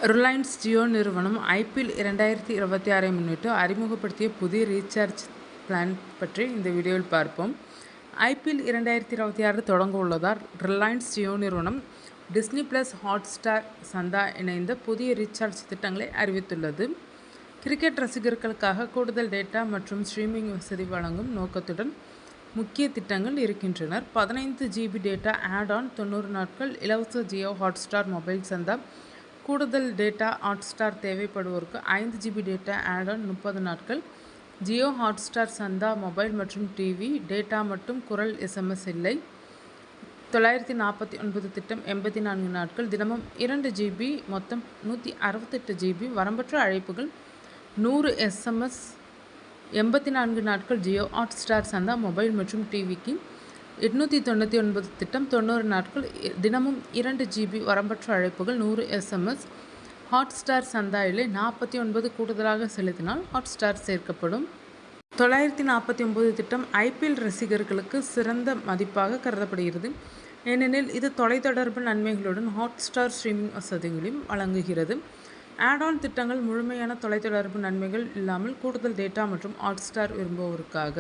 Reliance Jio நிறுவனம் IPL 2026 முன்னிட்டு அறிமுகப்படுத்திய புதிய ரீசார்ஜ் பிளான் பற்றி இந்த வீடியோவில் பார்ப்போம். ஐபிஎல் 2026 தொடங்க உள்ளதால் ரிலையன்ஸ் ஜியோ நிறுவனம் டிஸ்னி பிளஸ் ஹாட்ஸ்டார் சந்தா இணைந்த புதிய ரீசார்ஜ் திட்டங்களை அறிவித்துள்ளது. கிரிக்கெட் ரசிகர்களுக்காக கூடுதல் டேட்டா மற்றும் ஸ்ட்ரீமிங் வசதி வழங்கும் நோக்கத்துடன் முக்கிய திட்டங்கள் இருக்கின்றன. 15 GB டேட்டா ஆட் ஆன் 90 நாட்கள் இலவச ஜியோ ஹாட்ஸ்டார் மொபைல் சந்தா. கூடுதல் டேட்டா ஹாட்ஸ்டார் தேவைப்படுவோருக்கு 5 GB டேட்டா ஆட் ஆன் 30 நாட்கள். ஜியோ ஹாட்ஸ்டார் சந்தா மொபைல் மற்றும் டிவி டேட்டா மட்டும், குரல் SMS இல்லை. 949 திட்டம் 84 நாட்கள், தினமும் 2 GB, மொத்தம் 168 GB. வரம்பற்ற அழைப்புகள் 100 SMS. 84 நாட்கள் ஜியோ ஹாட்ஸ்டார் சந்தா மொபைல் மற்றும் டிவிக்கு. 899 திட்டம் 90 நாட்கள், தினமும் 2 GB. வரம்பற்ற அழைப்புகள் 100 SMS. ஹாட்ஸ்டார் சந்தா இல்லை. 49 கூடுதலாக செலுத்தினால் ஹாட்ஸ்டார் சேர்க்கப்படும். 949 திட்டம் ஐபிஎல் ரசிகர்களுக்கு சிறந்த மதிப்பாக கருதப்படுகிறது. ஏனெனில் இது தொலைத்தொடர்பு நன்மைகளுடன் ஹாட்ஸ்டார் ஸ்ட்ரீமிங் வசதிகளையும் வழங்குகிறது. ஆட் ஆன் திட்டங்கள் முழுமையான தொலைத்தொடர்பு நன்மைகள் இல்லாமல் கூடுதல் டேட்டா மற்றும் ஹாட்ஸ்டார் விரும்புவோருக்காக.